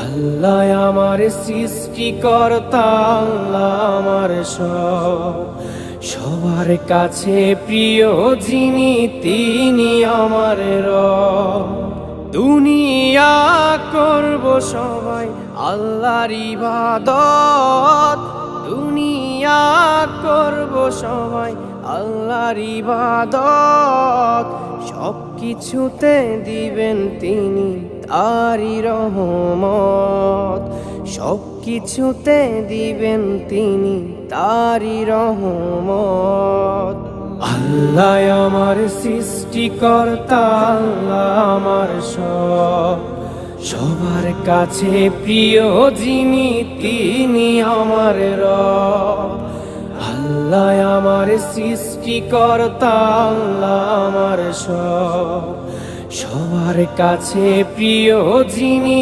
আল্লাহ আমার সৃষ্টিকর্তা, আল্লাহ আমার সবার কাছে প্রিয় যিনি তিনি আমার রব। দুনিয়া করব সবাই আল্লাহর ইবাদত, দুনিয়া করব সবাই আল্লাহর ইবাদত। সব কিছুতে দিবেন তিনি তারি রহমত, সব কিছুতে দিবেন তিনি তারি রহমত। আল্লাহ আমার সৃষ্টিকর্তা, আল্লাহ আমার সবার কাছে প্রিয় যিনি তিনি আমার রব। আল্লাহ আমার সৃষ্টিকর্তা, আল্লাহ আমার সবার কাছে প্রিয় যিনি